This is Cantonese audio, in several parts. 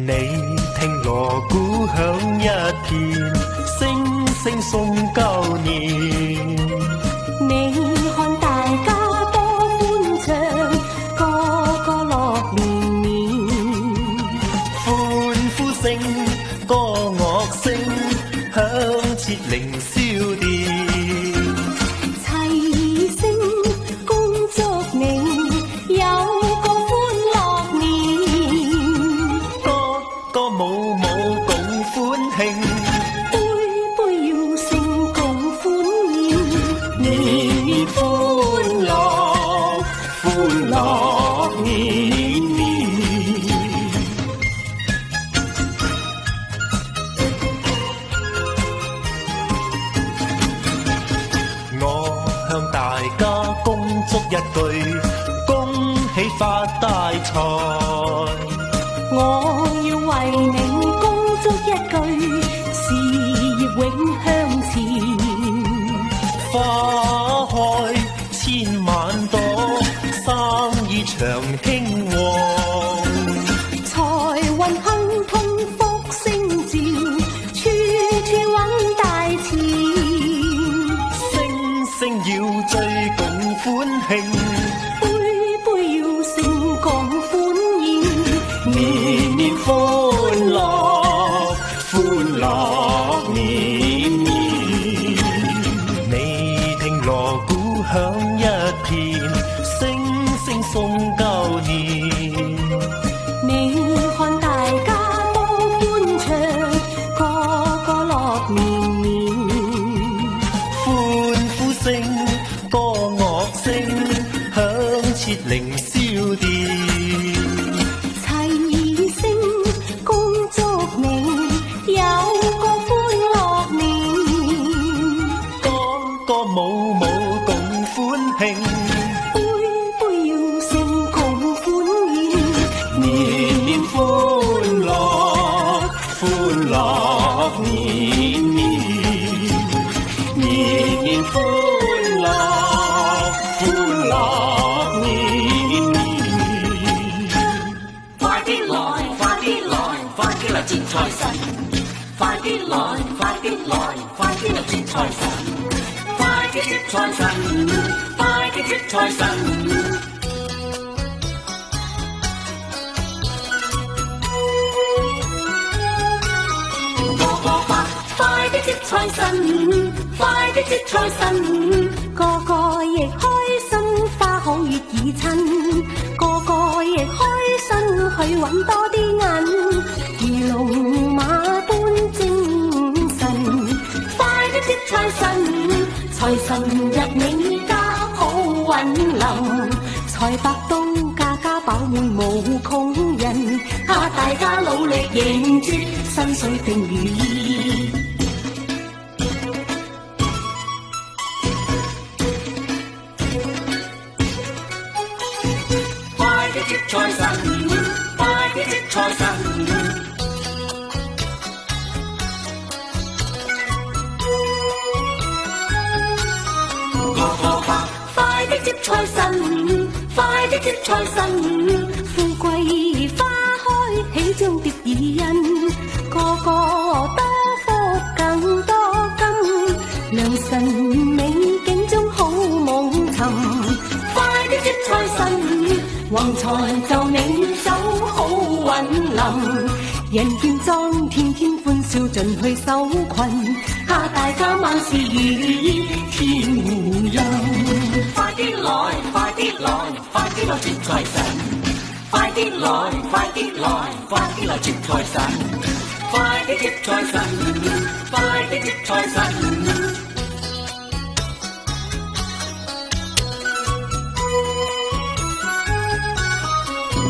你聽鑼鼓響一片，聲聲送舊年。你看大家多歡暢，個個樂綿綿。歡呼聲、歌樂聲，響徹凌霄殿。齊聲恭祝你有個歡樂年，歌歌舞舞共歡慶，杯杯要勝共歡宴。年年歡樂，歡樂年年。我向大家恭祝一句，恭喜發大財。我要為你恭祝一句，事業永向前。花開千萬朵，生意長興旺。財運亨通福星照，處處揾大錢。聲聲要追共歡慶，杯杯要勝共歡宴。年年歡樂，歡樂年年。你聽鑼鼓響一片，聲聲送舊年。你看大家多歡暢，個個樂綿綿。歡呼聲、歌樂聲，響徹凌霄殿。齊聲恭祝你有個歡樂年，歌歌舞舞共歡慶，杯杯要勝共歡宴。年年歡樂，歡樂年年。年年歡樂，歡樂年年。快啲來，快啲來，快啲嚟接財神！快啲來，快啲來，快啲嚟接財神！快啲接財神，快啲接財神！個個話快啲接財神，快啲接財神！個個亦開心，花好月已親，個個亦開心去揾多啲銀，如龍馬般精神。快啲接財神，財神入你家好運臨，財帛都家家飽滿無窮人，大家努力迎接新水定如意。快啲接財神，快啲接財神！個個話快啲接財神，快啲接財神！富貴花開，喜中蝶已印，個個多福更多金，良辰美景中好夢尋。快啲接財神，橫財就你走好運臨，人見莊天天歡笑盡去收困，大家萬事如意天互蔭。快啲來，快啲來，快啲來接財神！快啲來，快啲來，快啲來接財神！快啲接財神，快啲接財神！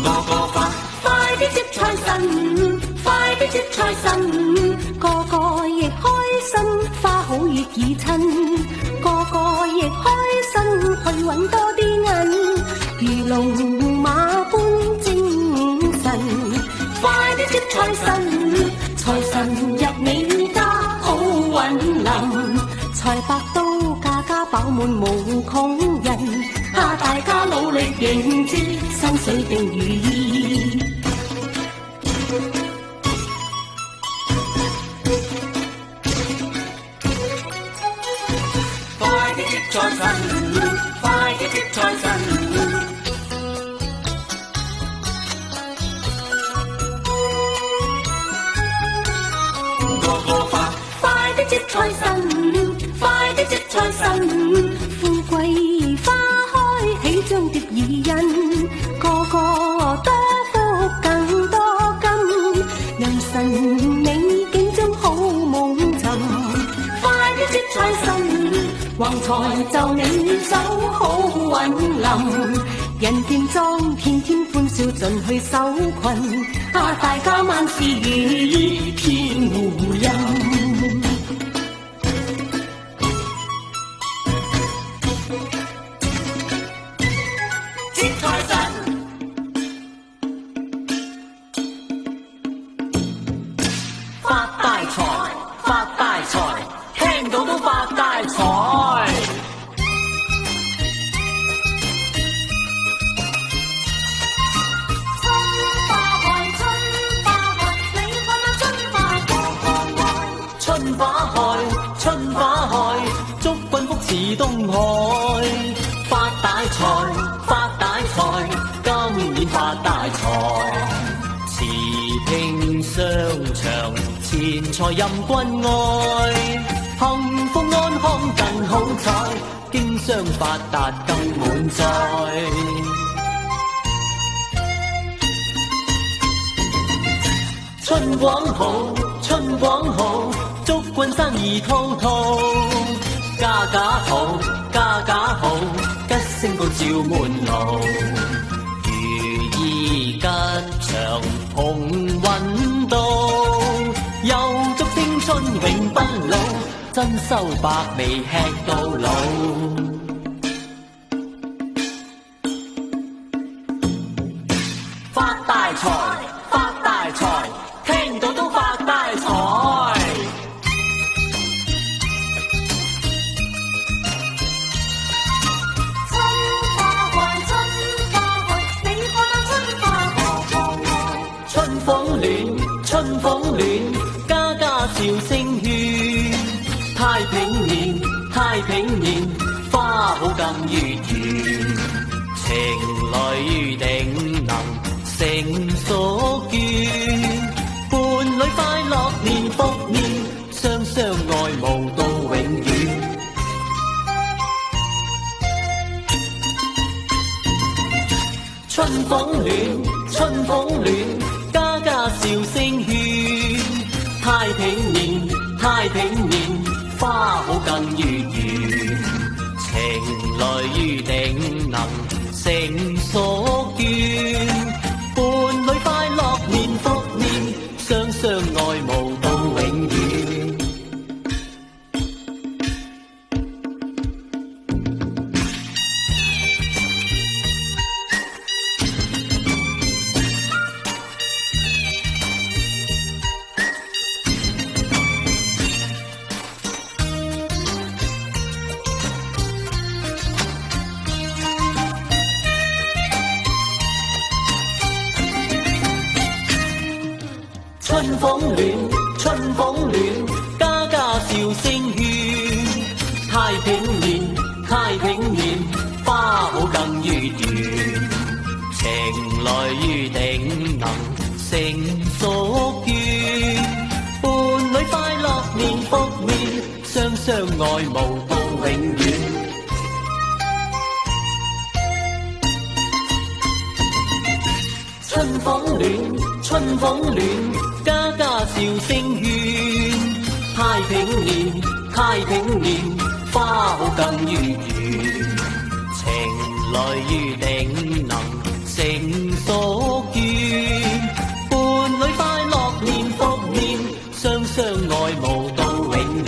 個個話快啲接財神，快啲接財神！個個亦開心，花好月已親，個個亦開心去揾多啲銀，如龍馬般精神。快啲接財神，財神入你家好運臨，財帛都家家飽滿無窮人，大家努力迎接新水定如意。財就你手好運臨，人健壯，天天歡笑盡去愁困，大家萬事如意天互任。接財神，發大財，發大財，聽到都發大財。春花開，春花開，祝君福似東海。發大財，發大財，今年發大財。持平商場，錢財任君愛，幸福安康更好彩，經商發達更滿載。春廣好，春廣好，祝君生意滔滔，家家好，家家好，吉星高照滿路，如意吉祥鴻運到，又祝青春永不老，珍饈百味吃到老。發大財，發大財，聽到都發大財。春花開，春花開，你看那春花開開。春風暖，春風暖，家家笑聲喧。太平年，太平年，花好更月圓。情侶定能成所願，伴侶快樂年復年，雙雙愛慕到永遠。春風暖，春風暖，家家笑聲喧。太平年，太平年，花好更月圓。情侶定能成所願，伴侶快樂年復年，雙雙愛慕到永遠。春風暖，春風暖，家家笑聲喧。太平年，太平年，花好更月圓。情侶定能成所願，伴侶快樂年復年，雙雙愛慕到永遠。春風暖，春風暖，家家笑聲喧。太平年，太平年，花好更月圓。情侶定能成所願，伴侶快樂年復年，雙雙愛慕到永遠。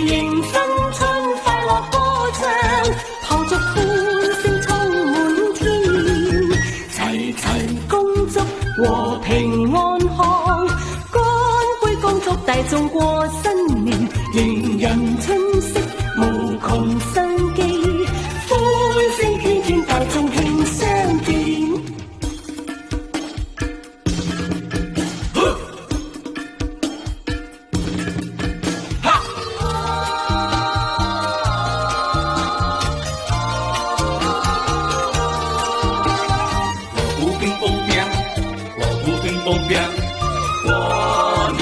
迎新春快樂歌唱，炮竹歡聲充滿平安康。乾杯恭祝大眾過新年，迎人春色無窮生機，歡聲喧天，大眾慶相見。過年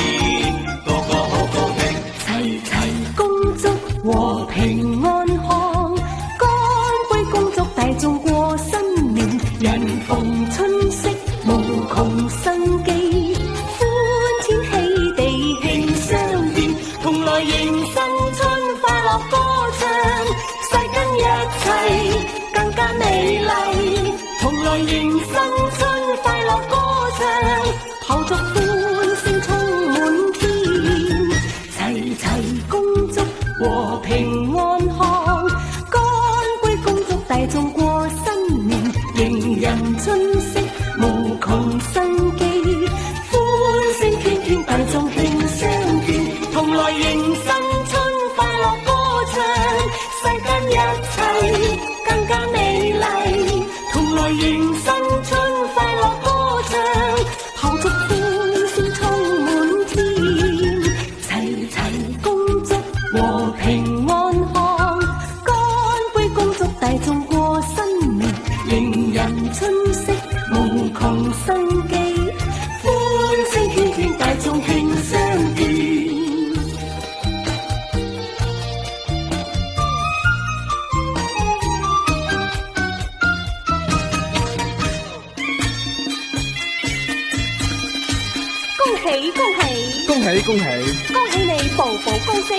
個個好高興，齊齊恭祝和平安康，乾杯恭祝大眾過新年，人逢春色無窮生機，歡天喜地慶相見，同來迎新春快樂歌唱，世間一切更加美麗，同來迎新春快樂歌唱，炮竹歡聲充滿天，齊齊恭祝和平安康，乾杯恭祝大眾過新年，迎人春色無窮生機，歡聲喧天，大眾慶相見，同來迎新春快樂歌唱，世間一切更加美麗，同來迎新春快樂歌唱，炮竹歡聲充滿天，齊齊恭祝和平安康，乾杯恭祝大眾過新年，迎人春色無窮生機，歡聲喧天，大眾慶相見。恭喜恭喜恭喜恭喜！恭喜你步步高升，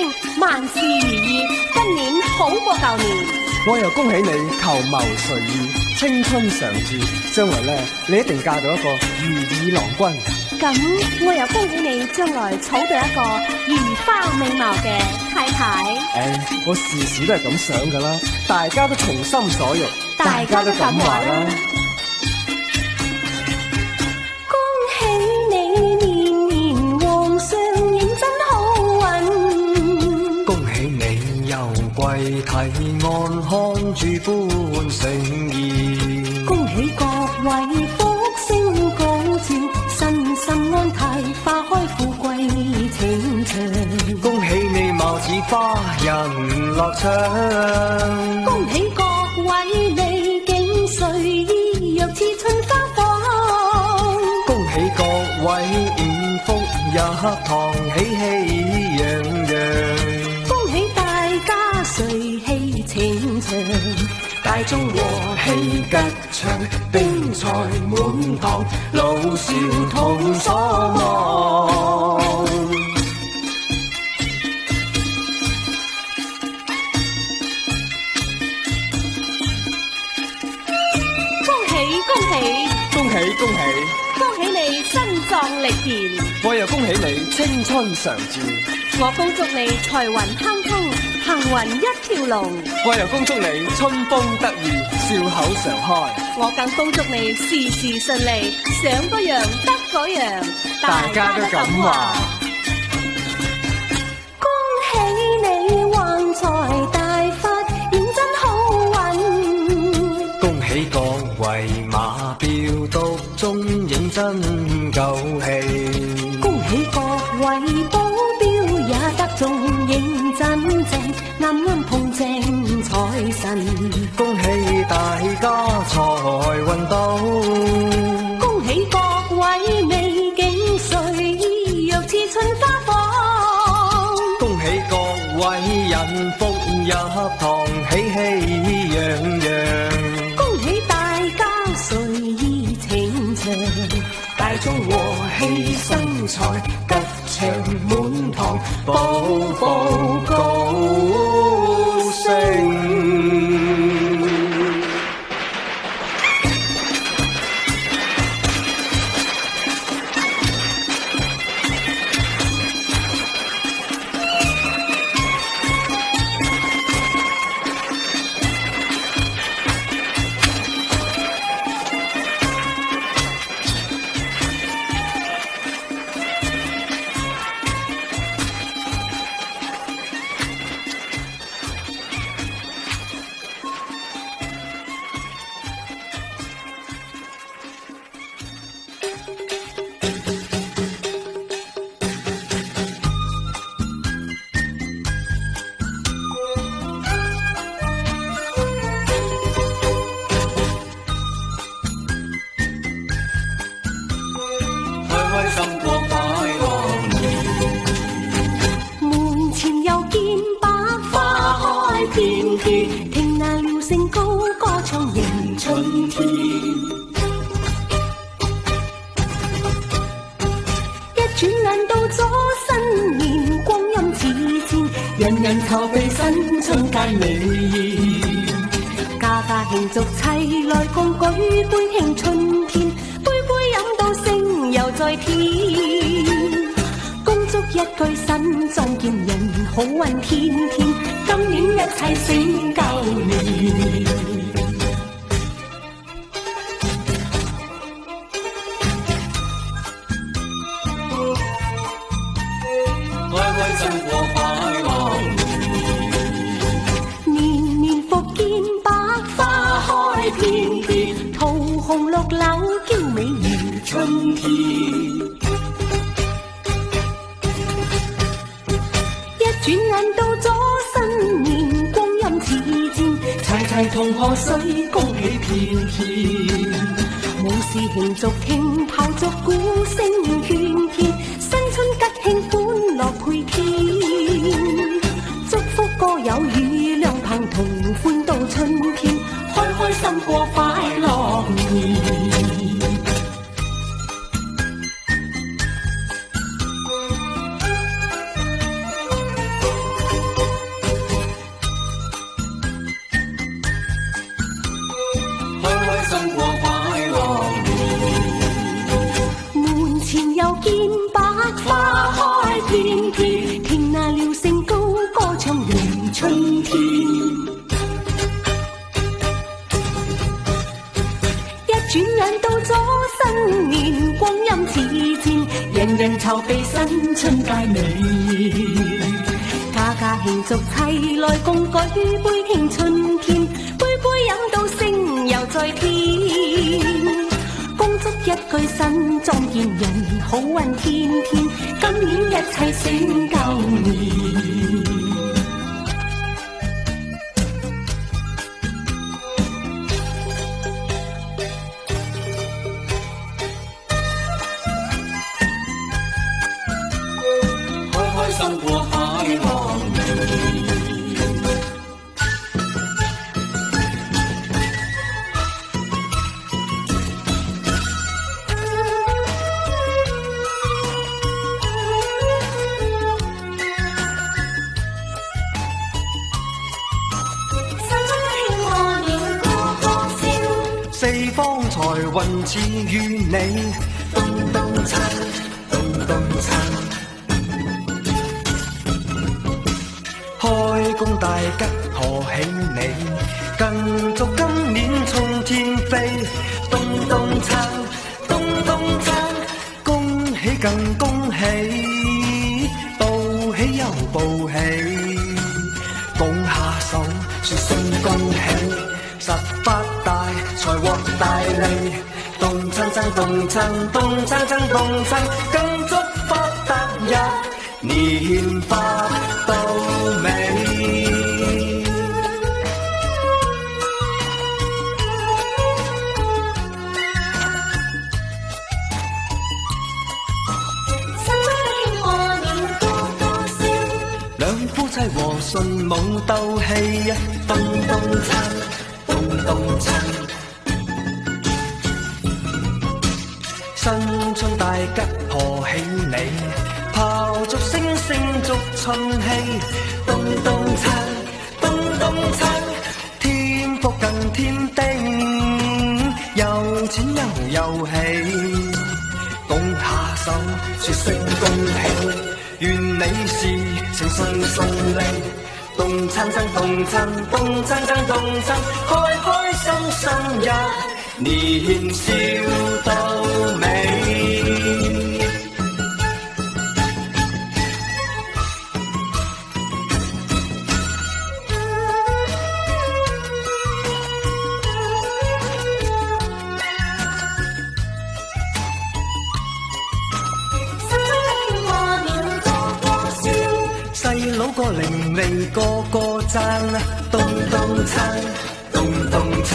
萬事如意，今年好過舊年。我又恭喜你求謀隨意，青春常駐。將來咧，你一定嫁到一個如意郎君。咁我又恭喜你將來娶到一個如花美貌嘅太太。我時時都係咁想噶啦，大家都從心所欲，大家都咁話啦。貴體安康住歡盛宴，恭喜各位福星高照，身心安泰，花開富貴情長。恭喜你貌似花人樂場，恭喜各位你景歲意若似春花放，恭喜各位五福一堂，喜氣洋洋。瑞氣情長，大眾和氣吉祥，丁財滿堂，老少同所望。恭喜恭喜恭喜恭喜！恭喜你身壯力健，我又恭喜你青春常駐。我恭祝你財運亨通，行運一條龍。我又恭祝你春風得意，笑口常開。我更恭祝你事事順利，想嗰樣得嗰樣，大家都咁話。恭喜你橫財大發，認真好運。恭喜各位馬票讀中認真夠氣，恭喜各位保鏢也得中認真正，啱啱碰正財神。恭喜大家財運到，恭喜各位美景歲意若似春花放，恭喜各位人福一堂，喜氣洋洋。恭喜大家歲意情長，大眾和氣生財，吉祥滿堂，步步高升。轉眼到咗新年，光陰似箭，人人籌備新春佳美。家家慶祝齊來共舉杯慶春天，杯杯飲到星又在天。恭祝一句新壯健，人好運天天，今年一切成舊年。開開心過快樂年，年年復見百花開遍遍，桃紅綠柳嬌美如春天。一轉眼到咗新年，光陰似箭，齊齊同賀歲，恭喜遍天。舞獅慶祝，聽炮竹，鼓聲喧天，新春吉慶，歡樂配天。祝福歌有雨亮棚，同歡到春天，開開心過快樂年。開開心過快樂門前又見百花開遍遍，聽那鳥聲高歌唱迎春天。一轉眼到咗新年，光陰似箭，人人籌備新春佳美。家家慶祝齊來共舉杯慶春天，杯杯飲到星又在天。恭祝一句新壯健，人好運天天，今年一切成舊年。開開心過快樂年。四方財運賜予你，咚咚鏘，咚咚鏘。開工大吉賀喜你，更祝今年衝天飛，咚咚鏘，咚咚鏘。恭喜更恭喜，報喜又報喜，拱下手說聲恭喜。實發大財獲大利，動親親動親動親親動親，更祝發達一年發到尾。新春喜賀年多多笑，兩夫妻和順冇鬥氣，咚咚鏘。咚咚鏘，新春大吉賀喜你，炮竹聲聲祝春氣，咚咚鏘，咚咚鏘，添福更添丁，有錢又喜，拱下手說聲恭喜，願你事情順利。動親親動親動親親動親，開開心心一年笑到尾。細佬個伶俐個個讚，咚咚鏘，咚咚鏘。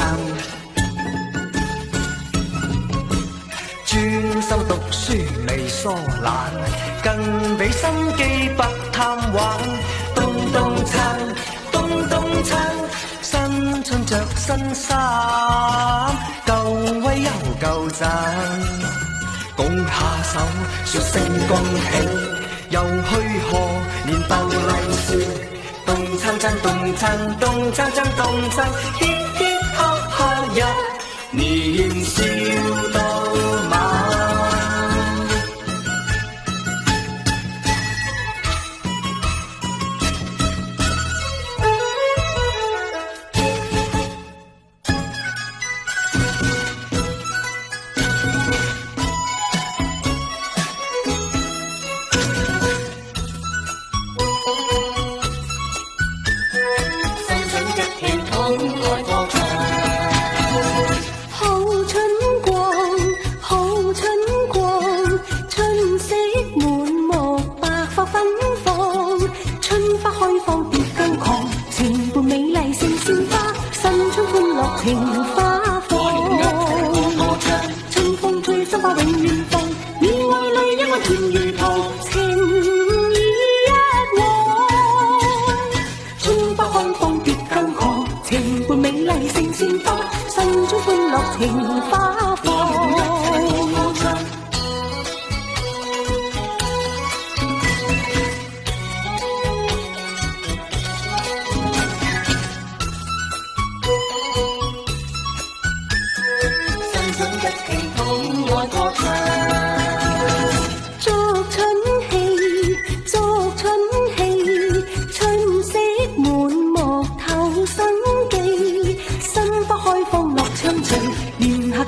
專心讀書未疏懶，更俾心機不貪玩，咚咚鏘，咚咚鏘。新春着新衫，舊威又舊讚。共下手，說聲恭喜，又去賀年鬥利是，動親親動親動親親動親，嘻嘻哈哈一年笑到晚。情花放，春風吹，心花永遠放，意愛裏一愛甜如糖，情意一往。春花開放別更狂，情伴美麗勝鮮花，心中歡樂情花放。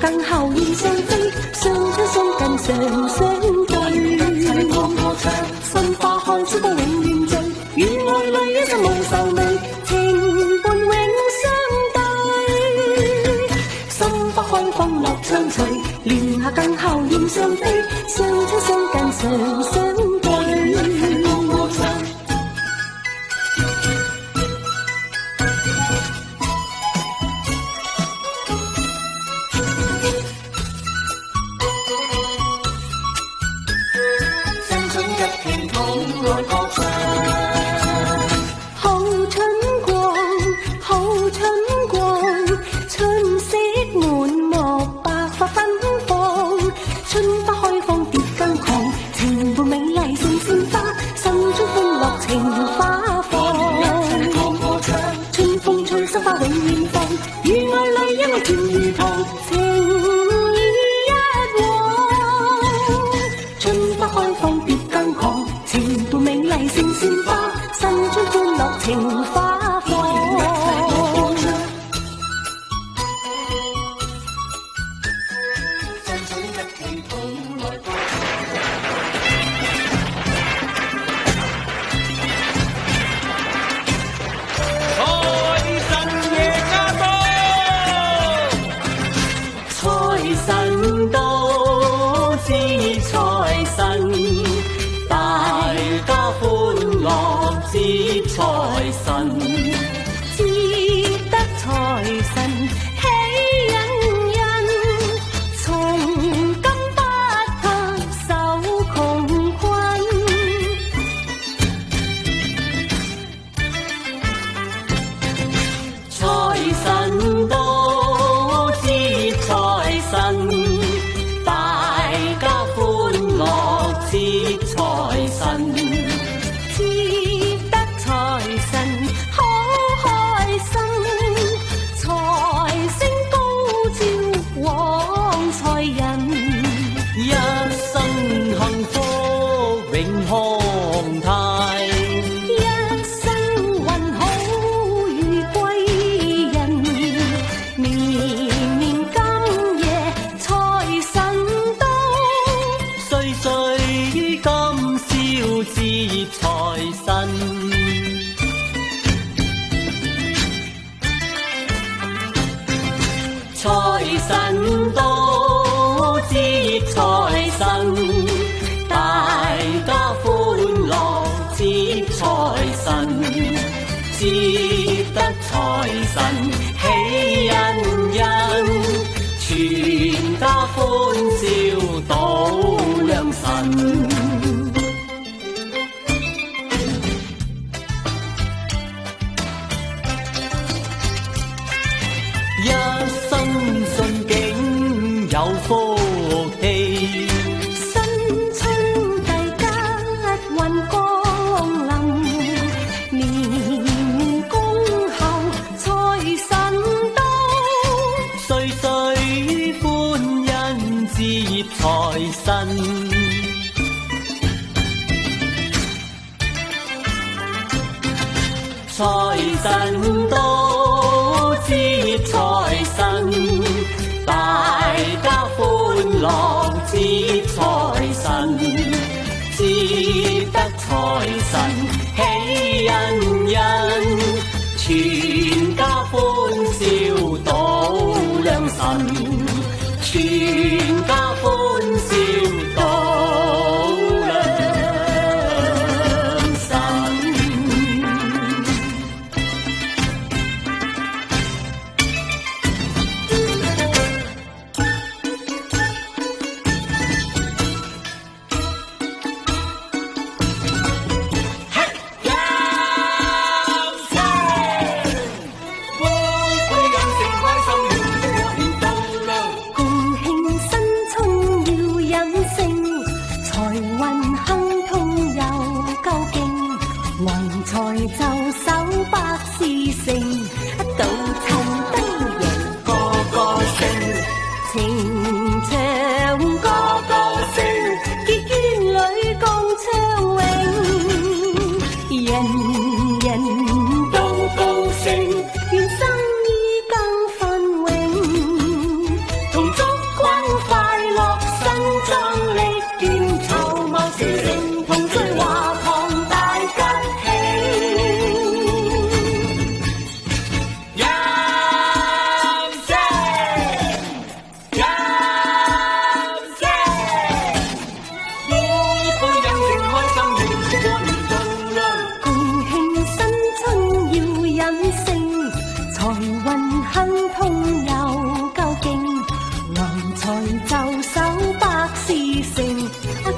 更後現上飛，相親相近常相對。新花開，春風永遠醉，與愛侶一生無愁眉，情伴永相對。新花開放樂暢隨，蓮下更後現上飛，相親相近常相對。一生順境有福氣。運亨通有究竟，橫財就手百事成，到親都贏個個勝，情長個個勝，結圈裏共暢泳，人人都高興，願生意更繁榮，同祝君快樂身壯力健，籌謀事成，同聚華堂大吉音聲，音聲，每個人情開心要過年盡量。共慶新春要飲勝，財運亨通有究竟，橫財就手百事成，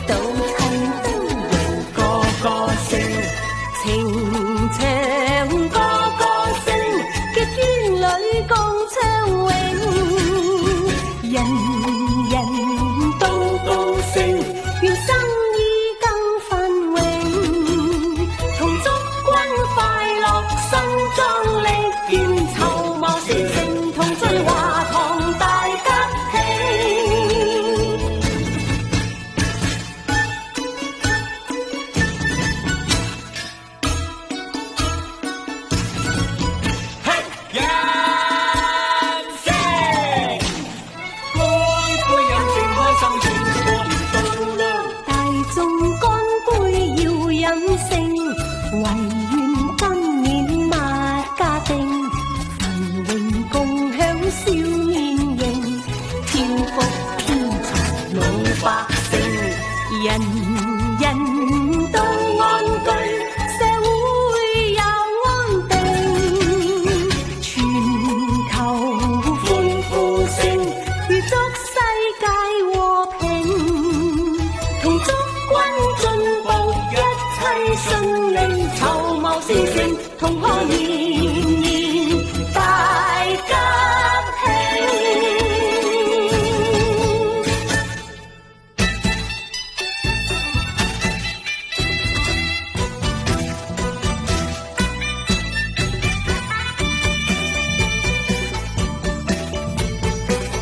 到親都贏個個勝，情長個個勝，結圈裏共暢泳，人人都高興，願生意更繁榮，同祝君快樂身壯力健，籌謀事成，同聚華堂大吉嘿，音聲，每個人情開心要過年盡量。大眾乾杯要飲勝，唯願今年物價定，繁榮共享笑面迎，天福天財老百姓，人人都安居，社會又安定，全球歡呼聲，預祝世界和平，同祝君進步，一切順利，籌謀事成，同賀年年大吉慶。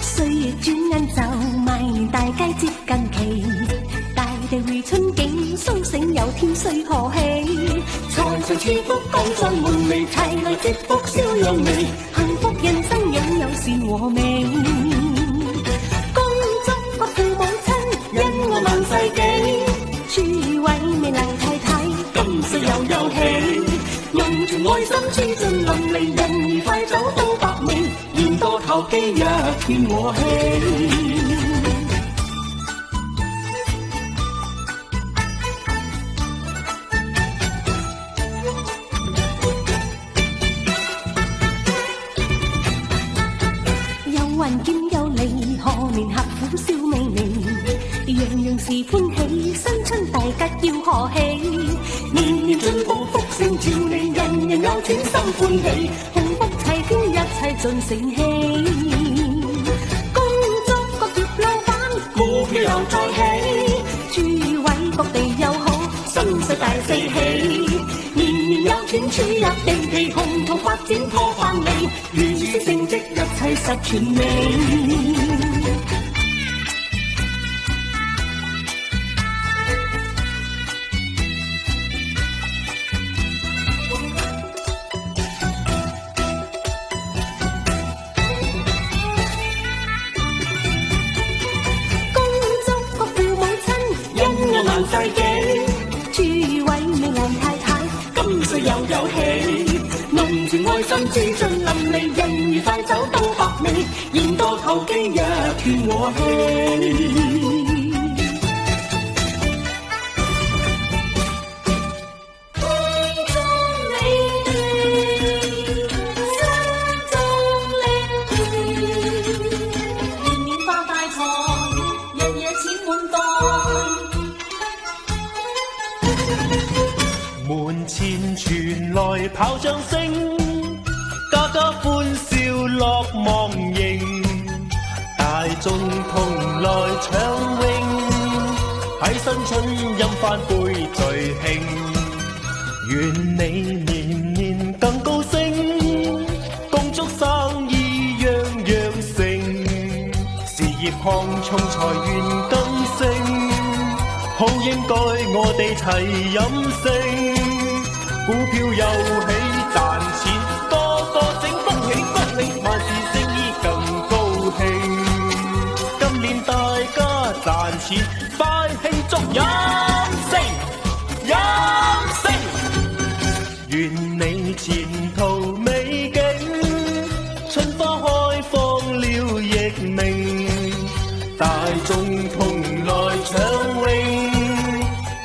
歲月轉眼就埋年，大街接近期，大地回春景，蘇醒有天須賀喜，財財賜福降在門楣，齊來接福笑容眉，幸福人生擁有善和美，恭祝各父母親恩愛萬世紀，諸位美麗太太今歲又有喜，用全愛心諸盡淋漓，人兒快走到百味，言多投機一片和氣。有雲兼有利，賀年合府笑微微，樣樣是歡喜，新春大吉要賀喜，年年進步福星照你，人人有錢心歡喜，幸福齊天一切盡盛喜，恭祝各業老闆股票又再起，諸位各地友好，新世大四喜，年年有錢儲入定期，共同發展拖翻利，如此成績一切實全美。恭祝各父母親恩愛萬世紀，諸位美麗太太今歲又有喜，濃情愛心資盡淋漓，人兒快走到百味，言多投機一片和氣。門前傳來炮仗聲，家家歡笑樂忘形，大眾同來暢泳，喺新春飲翻杯最慶，願你年年更高升，恭祝生意樣樣盛，事業擴充財源更盛，好應該我哋齊飲勝，股票又起賺錢，個個整恭喜恭喜，萬事勝意更高興。今年大家賺錢，快慶祝飲勝飲勝，願你前途美景，春花開放了亦明，大眾同來暢泳，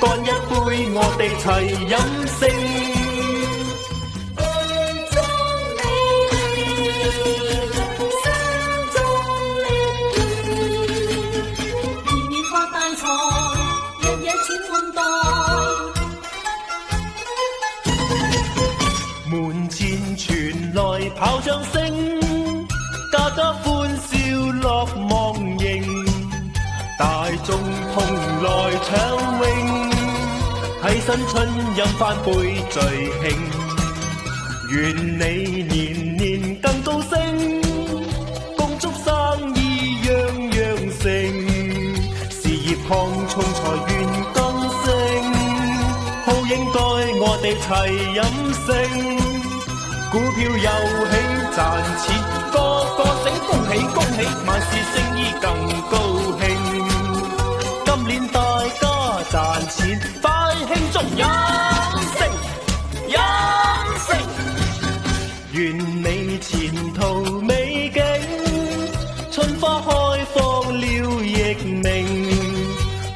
乾一杯我哋齊飲勝。門前傳來炮仗聲，家家歡笑樂忘形，大眾同來暢泳，喺新春飲翻杯最慶，願你年年更高升，恭祝生意樣樣盛，事業擴充財源更盛，好應該我哋齊飲勝，股票又起賺錢，個個醒恭喜恭喜，萬事勝意更高興。今年大家賺錢，快慶祝飲勝飲勝，願你前途美景，春花開放了亦明，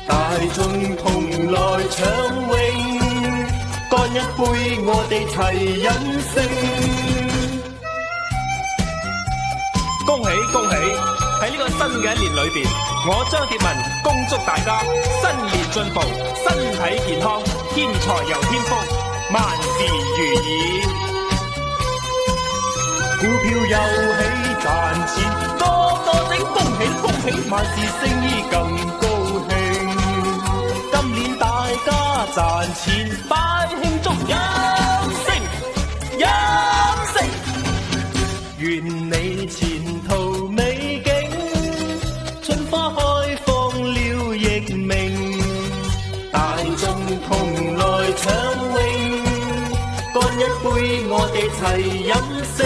大眾同來暢泳，乾一杯我哋齊飲勝。恭喜恭喜！喺呢個新嘅一年裏邊，我張鐵文恭祝大家新年進步，身體健康，添財又添福，萬事如意。股票又起賺錢，個個整恭喜恭喜，萬事勝意更高興。今年大家賺錢，快慶祝飲勝飲勝，願你前途美景，春花開放了亦明，大眾同來暢泳，乾一杯我哋齊飲勝。